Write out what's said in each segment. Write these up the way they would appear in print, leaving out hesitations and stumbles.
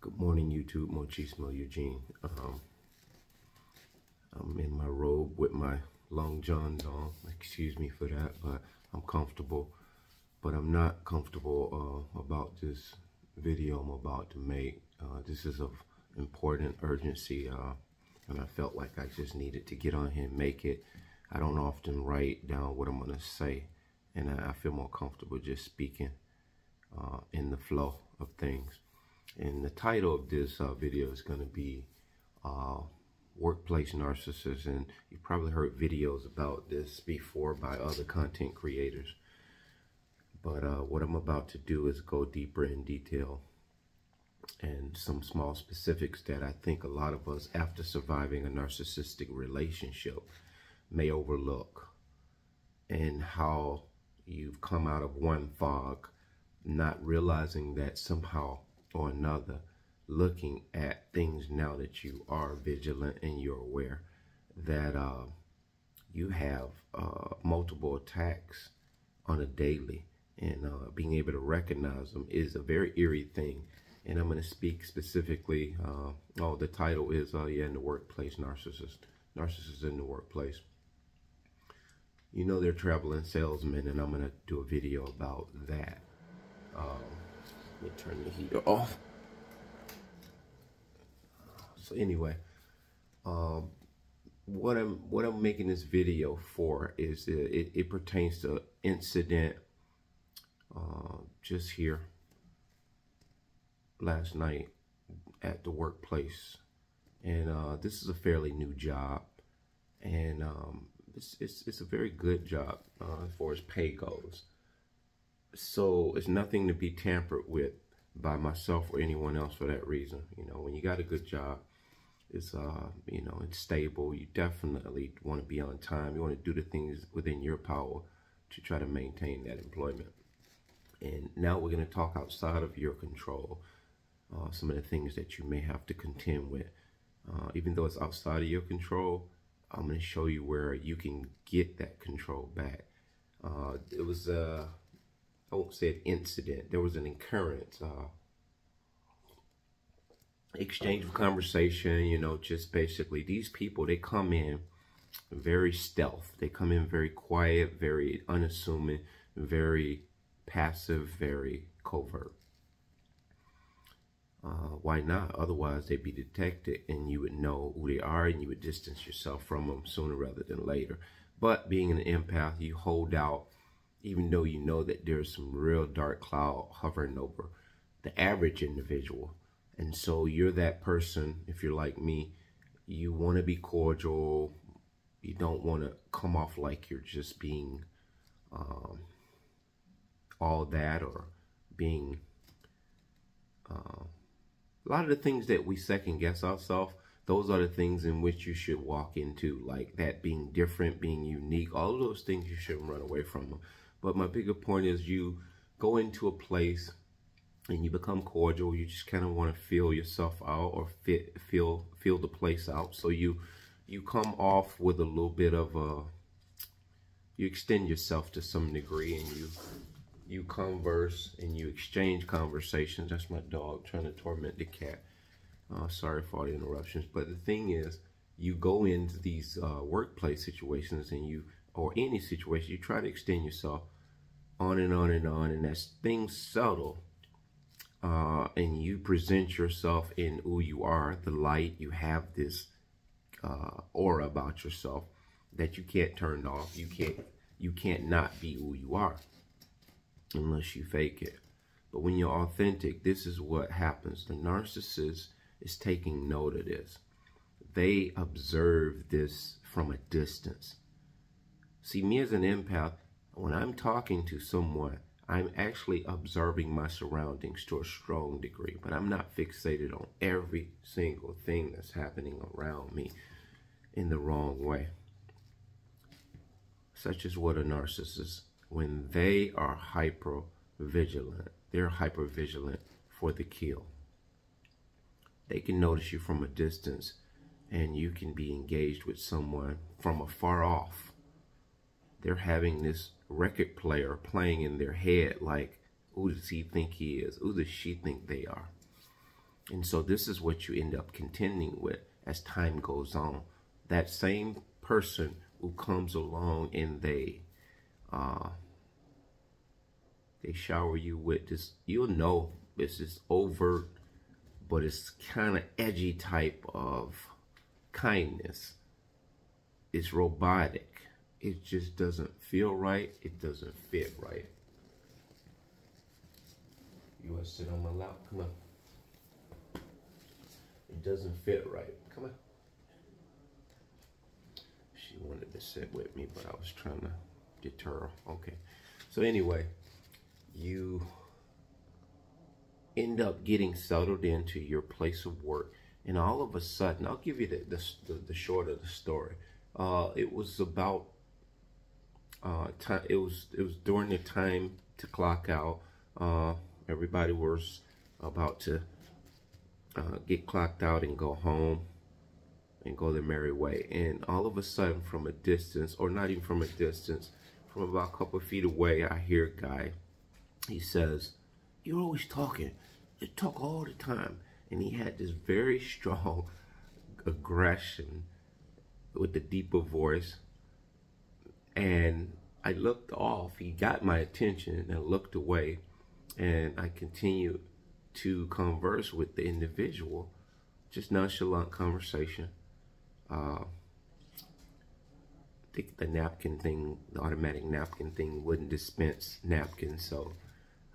Good morning, YouTube. Mochismo Eugene. I'm in my robe with my long johns on. Excuse me for that, but I'm comfortable. But I'm not comfortable about this video I'm about to make. This is of important urgency, and I felt like I just needed to get on here and make it. I don't often write down what I'm gonna say, and I feel more comfortable just speaking in the flow of things. And the title of this video is going to be Workplace Narcissists, and you've probably heard videos about this before by other content creators. But what I'm about to do is go deeper in detail and some small specifics that I think a lot of us, after surviving a narcissistic relationship, may overlook, and how you've come out of one fog, not realizing that somehow or another, looking at things now that you are vigilant and you're aware that you have multiple attacks on a daily, and being able to recognize them is a very eerie thing. And I'm going to speak specifically, the title is in the workplace, narcissists in the workplace. You know, they're traveling salesmen, and I'm going to do a video about that. Let me turn the heater off. So anyway, what I'm making this video for is it pertains to incident just here last night at the workplace, and this is a fairly new job, and it's a very good job as far as pay goes. So it's nothing to be tampered with by myself or anyone else for that reason. You know, when you got a good job, it's it's stable. You definitely want to be on time. You want to do the things within your power to try to maintain that employment. And now we're going to talk outside of your control, some of the things that you may have to contend with. Even though it's outside of your control, I'm going to show you where you can get that control back. It was I won't say an incident. There was an occurrence, exchange of conversation, you know, just basically these people, they come in very stealth. They come in very quiet, very unassuming, very passive, very covert. Why not? Otherwise, they'd be detected and you would know who they are and you would distance yourself from them sooner rather than later. But being an empath, you hold out, even though you know that there's some real dark cloud hovering over the average individual. And so you're that person. If you're like me, you want to be cordial. You don't want to come off like you're just being all that, or being a lot of the things that we second guess ourselves. Those are the things in which you should walk into, like that being different, being unique. All of those things, you shouldn't run away from them. But my bigger point is, you go into a place and you become cordial. You just kind of want to feel yourself out, or feel the place out. So you come off with a little bit of you extend yourself to some degree, and you converse and you exchange conversations. That's my dog trying to torment the cat. Sorry for all the interruptions. But the thing is, you go into these workplace situations, and or any situation, you try to extend yourself on and on and on, and as things settle, and you present yourself in who you are, the light, you have this aura about yourself that you can't turn off. You can't not be who you are unless you fake it. But when you're authentic, this is what happens. The narcissist is taking note of this. They observe this from a distance. See, me as an empath, when I'm talking to someone, I'm actually observing my surroundings to a strong degree, but I'm not fixated on every single thing that's happening around me in the wrong way. Such is what a narcissist, when they are hyper vigilant, they're hyper vigilant for the kill. They can notice you from a distance, and you can be engaged with someone from afar off. They're having this record player playing in their head, like, who does he think he is? Who does she think they are? And so this is what you end up contending with as time goes on. That same person who comes along and they shower you with this, you'll know this is overt, but it's kind of edgy type of kindness. It's robotic. It just doesn't feel right. It doesn't fit right. You want to sit on my lap? Come on. It doesn't fit right. Come on. She wanted to sit with me, but I was trying to deter her. Okay. So anyway, you end up getting settled into your place of work, and all of a sudden, I'll give you the short of the story. It was about time. It was during the time to clock out. Everybody was about to get clocked out and go home and go their merry way. And all of a sudden, from a distance, or not even from a distance, from about a couple of feet away, I hear a guy. He says, "You're always talking. You talk all the time." And he had this very strong aggression with a deeper voice. And I looked off. He got my attention and looked away. And I continued to converse with the individual. Just nonchalant conversation. I think the napkin thing, the automatic napkin thing, wouldn't dispense napkins, so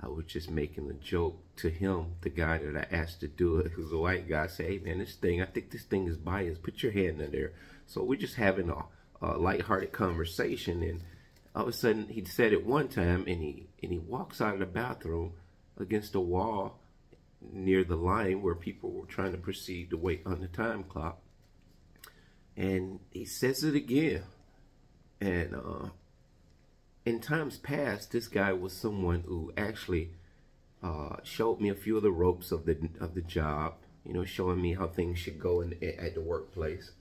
I was just making a joke to him, the guy that I asked to do it, who's a white guy. I say, "Hey man, I think this thing is biased. Put your hand in there." So we're just having a lighthearted conversation, and all of a sudden he said it one time, and he walks out of the bathroom against a wall near the line where people were trying to proceed to wait on the time clock, and he says it again. And in times past, this guy was someone who actually showed me a few of the ropes of the job, you know, showing me how things should go at the workplace.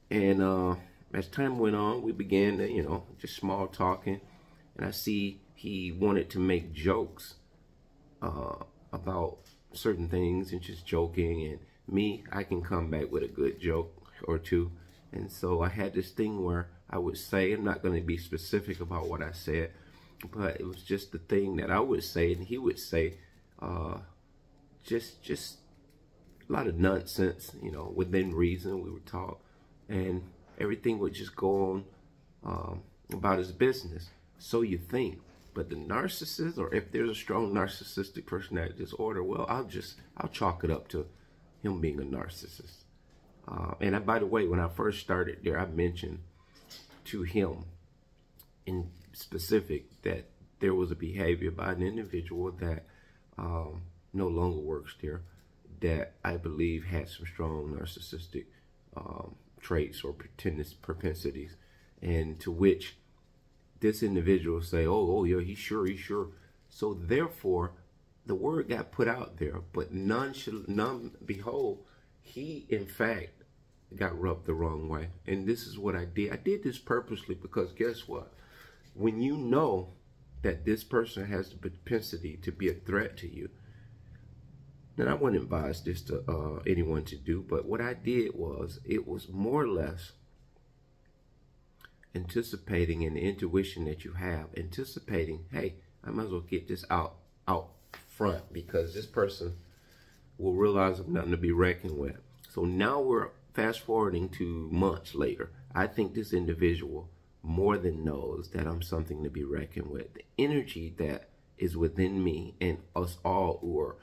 And as time went on, we began to, you know, just small talking, and I see he wanted to make jokes about certain things and just joking, and me, I can come back with a good joke or two. And so I had this thing where I would say, I'm not going to be specific about what I said, but it was just the thing that I would say, and he would say, just a lot of nonsense, you know, within reason. We would talk, and everything would just go on about his business. So you think, but the narcissist, or if there's a strong narcissistic personality disorder, well, I'll chalk it up to him being a narcissist. And by the way, when I first started there, I mentioned to him in specific that there was a behavior by an individual that no longer works there, that I believe had some strong narcissistic traits or propensities, and to which this individual say, oh yeah, he's sure. So therefore, the word got put out there, but none behold, he in fact got rubbed the wrong way. And this is what I did. I did this purposely because guess what? When you know that this person has the propensity to be a threat to you, then I wouldn't advise this to anyone to do, but what I did was, it was more or less anticipating an intuition that you have, anticipating, hey, I might as well get this out front because this person will realize I'm nothing to be reckoned with. So now we're fast forwarding to months later. I think this individual more than knows that I'm something to be reckoned with. The energy that is within me and us all who are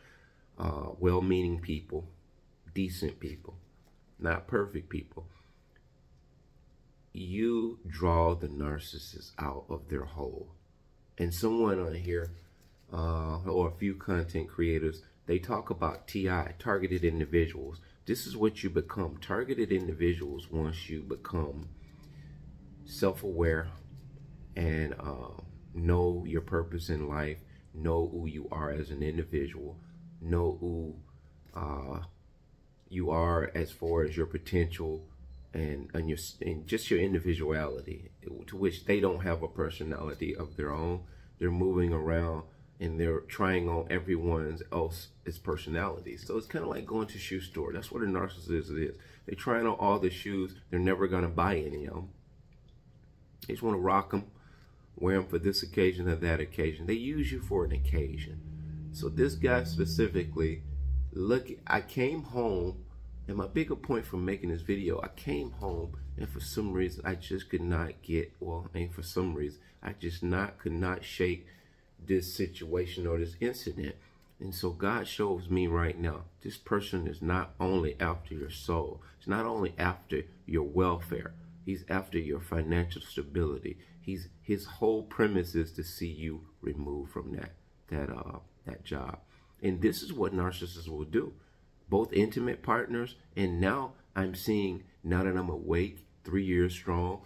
well-meaning people, decent people, not perfect people, you draw the narcissist out of their hole. And someone on here, or a few content creators, they talk about TI, targeted individuals. This is what you become. Targeted individuals, once you become self-aware and know your purpose in life, know who you are as an individual, know who you are as far as your potential and just your individuality, to which they don't have a personality of their own. They're moving around and they're trying on everyone else's personality. So it's kind of like going to a shoe store. That's what a narcissist is. They're trying on all the shoes. They're never going to buy any of them. They just want to rock them, wear them for this occasion or that occasion. They use you for an occasion. So this guy specifically, look, I came home, and my bigger point from making this video, I came home, and for some reason, I just could not get, well, ain't for some reason, I just could not shake this situation or this incident. And so God shows me right now, this person is not only after your soul, it's not only after your welfare, he's after your financial stability. His whole premise is to see you removed from that job. And this is what narcissists will do, both intimate partners, and now I'm seeing, now that I'm awake 3 years strong,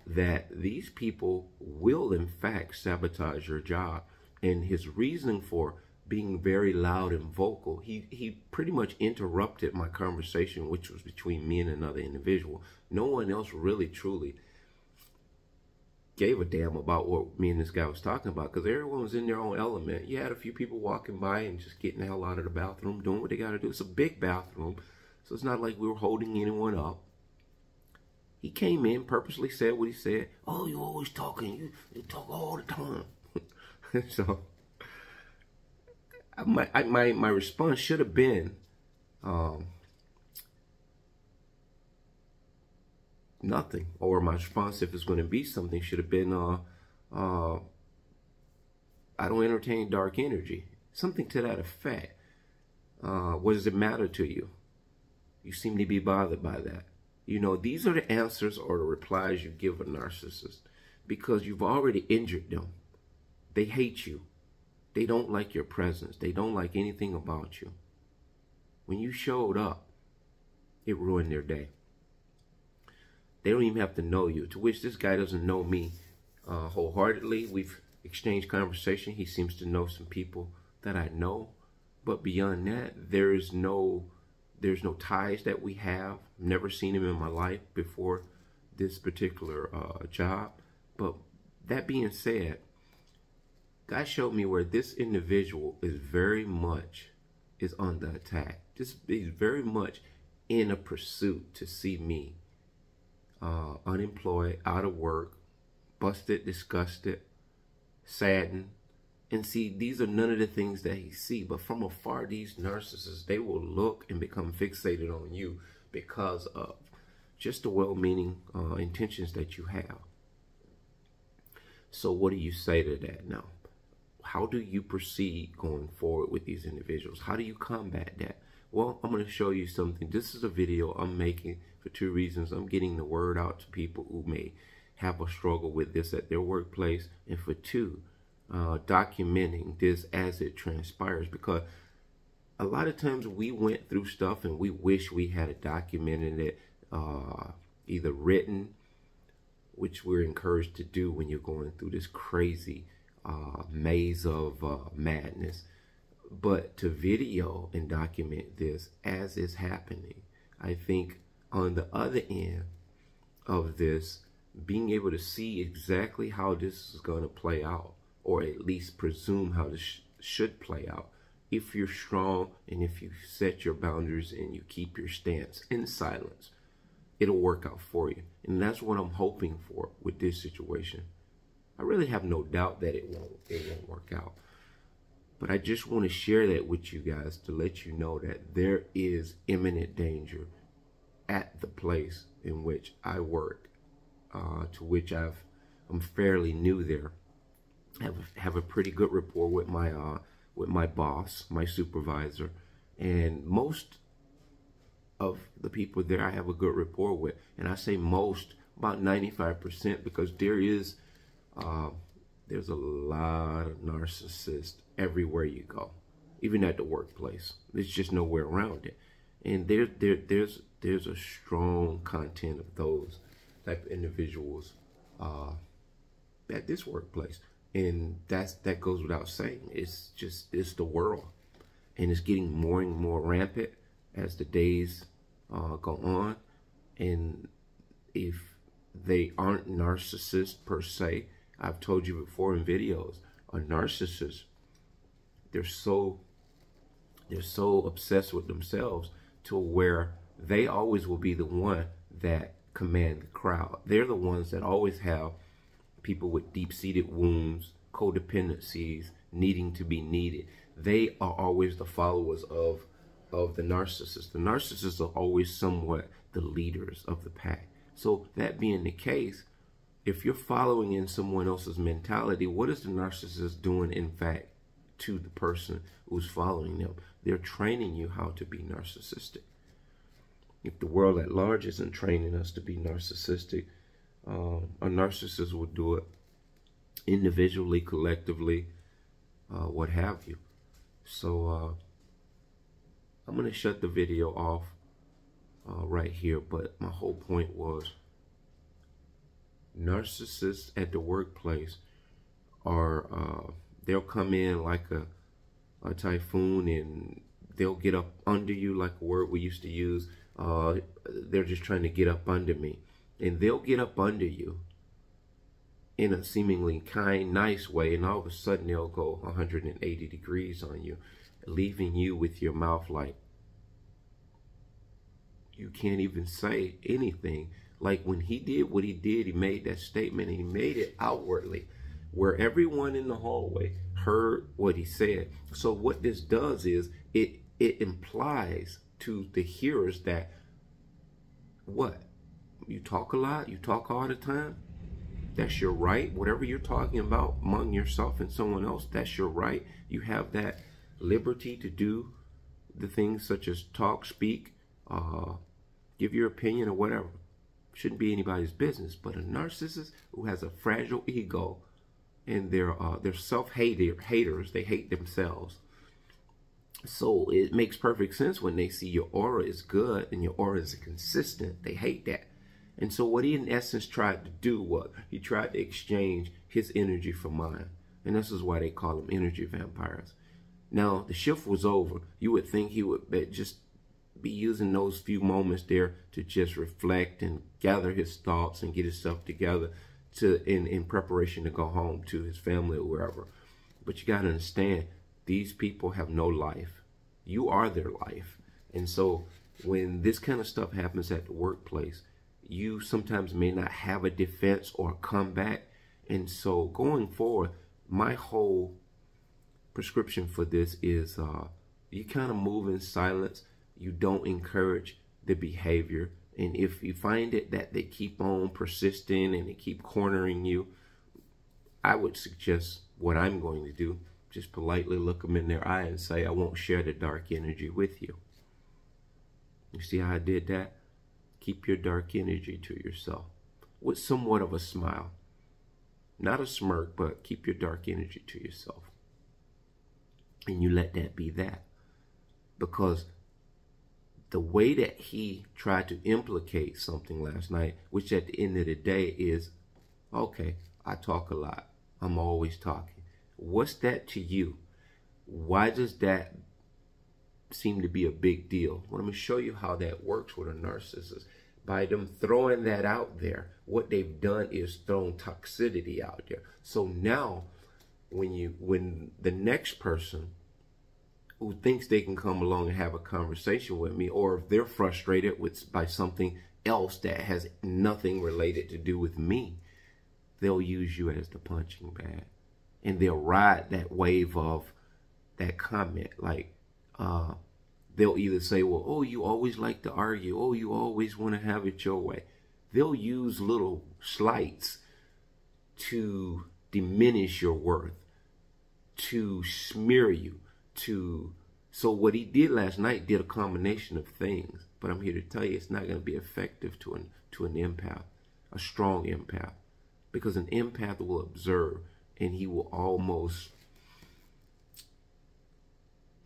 that these people will in fact sabotage your job. And his reasoning for being very loud and vocal, he pretty much interrupted my conversation, which was between me and another individual. No one else really truly gave a damn about what me and this guy was talking about, because everyone was in their own element. You had a few people walking by and just getting the hell out of the bathroom, doing what they got to do. It's a big bathroom, so it's not like we were holding anyone up. He came in, purposely said what he said. Oh, you always talking. You talk all the time. So my response should have been nothing, or my response, if it's going to be something, should have been I don't entertain dark energy, something to that effect. What does it matter to you? You seem to be bothered by that. You know, these are the answers or the replies you give a narcissist, because you've already injured them. They hate you. They don't like your presence. They don't like anything about you. When you showed up, it ruined their day. They don't even have to know you, to which this guy doesn't know me wholeheartedly. We've exchanged conversation. He seems to know some people that I know. But beyond that, there's no ties that we have. Never seen him in my life before this particular job. But that being said, God showed me where this individual is very much on the attack. He's very much in a pursuit to see me unemployed, out of work, busted, disgusted, saddened. And see, these are none of the things that he see. But from afar, these narcissists, they will look and become fixated on you because of just the well-meaning intentions that you have. So what do you say to that now? How do you proceed going forward with these individuals? How do you combat that? Well, I'm going to show you something. This is a video I'm making for two reasons. I'm getting the word out to people who may have a struggle with this at their workplace, and for two, documenting this as it transpires, because a lot of times we went through stuff and we wish we had documented it, either written, which we're encouraged to do when you're going through this crazy maze of madness, but to video and document this as it's happening. I think on the other end of this, being able to see exactly how this is going to play out, or at least presume how this should play out, if you're strong and if you set your boundaries and you keep your stance in silence, it'll work out for you. And that's what I'm hoping for with this situation. I really have no doubt that it won't work out. But I just want to share that with you guys to let you know that there is imminent danger at the place in which I work, to which I'm fairly new there. Have a pretty good rapport with my boss, my supervisor, and most of the people there I have a good rapport with. And I say most, about 95%, because there's a lot of narcissists everywhere you go, even at the workplace. There's just nowhere around it. And there's a strong content of those type of individuals at this workplace. And that goes without saying. It's the world. And it's getting more and more rampant as the days go on. And if they aren't narcissists per se, I've told you before in videos, a narcissist they're so obsessed with themselves to where they always will be the one that command the crowd. They're the ones that always have people with deep-seated wounds, codependencies, needing to be needed. They are always the followers of the narcissist. The narcissists are always somewhat the leaders of the pack. So that being the case, if you're following in someone else's mentality, what is the narcissist doing, in fact, to the person who's following them? They're training you how to be narcissistic. If the world at large isn't training us to be narcissistic, a narcissist will do it individually, collectively, what have you. So I'm going to shut the video off right here, but my whole point was narcissists at the workplace are, they'll come in like a typhoon, and they'll get up under you, like a word we used to use. They're just trying to get up under me. And they'll get up under you in a seemingly kind, nice way, and all of a sudden they'll go 180 degrees on you, leaving you with your mouth like you can't even say anything. Like when he did what he did, he made that statement, and he made it outwardly, where everyone in the hallway heard what he said. So what this does is it implies to the hearers that what? You talk a lot, you talk all the time, that's your right. Whatever you're talking about among yourself and someone else, that's your right. You have that liberty to do the things such as talk, speak, give your opinion or whatever. Shouldn't be anybody's business. But a narcissist who has a fragile ego, and they're self-haters, they hate themselves. So it makes perfect sense when they see your aura is good and your aura is consistent. They hate that. And so what he in essence tried to do was he tried to exchange his energy for mine. And this is why they call them energy vampires. Now, the shift was over. You would think he would just be using those few moments there to just reflect and gather his thoughts and get himself together in preparation to go home to his family or wherever. But you got to understand, these people have no life. You are their life. And so when this kind of stuff happens at the workplace, you sometimes may not have a defense or a comeback. And so going forward, my whole prescription for this is you kind of move in silence. You don't encourage the behavior. And if you find it that they keep on persisting and they keep cornering you, I would suggest what I'm going to do. Just politely look them in their eye and say, I won't share the dark energy with you. You see how I did that? Keep your dark energy to yourself with somewhat of a smile. Not a smirk, but keep your dark energy to yourself. And you let that be that. Because the way that he tried to implicate something last night, which at the end of the day is, okay, I talk a lot. I'm always talking. What's that to you? Why does that seem to be a big deal? Well, I'm going to show you how that works with a narcissist. By them throwing that out there, what they've done is thrown toxicity out there. So now, when the next person who thinks they can come along and have a conversation with me, or if they're frustrated by something else that has nothing related to do with me, they'll use you as the punching bag. And they'll ride that wave of that comment. Like, they'll either say, well, oh, you always like to argue. Oh, you always want to have it your way. They'll use little slights to diminish your worth, to smear you, so what he did last night did a combination of things. But I'm here to tell you, it's not going to be effective to an empath, a strong empath. Because an empath will observe, and he will almost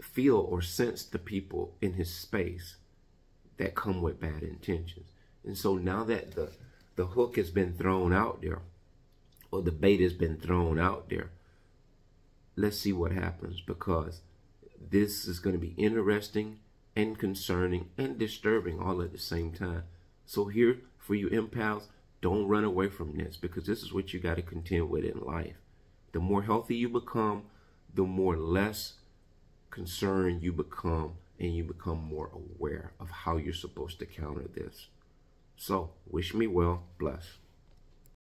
feel or sense the people in his space that come with bad intentions. And so now that the hook has been thrown out there, or the bait has been thrown out there, let's see what happens, because this is going to be interesting and concerning and disturbing all at the same time. So here, for you empaths, don't run away from this, because this is what you got to contend with in life. The more healthy you become, the more less concerned you become, and you become more aware of how you're supposed to counter this. So, wish me well. Bless.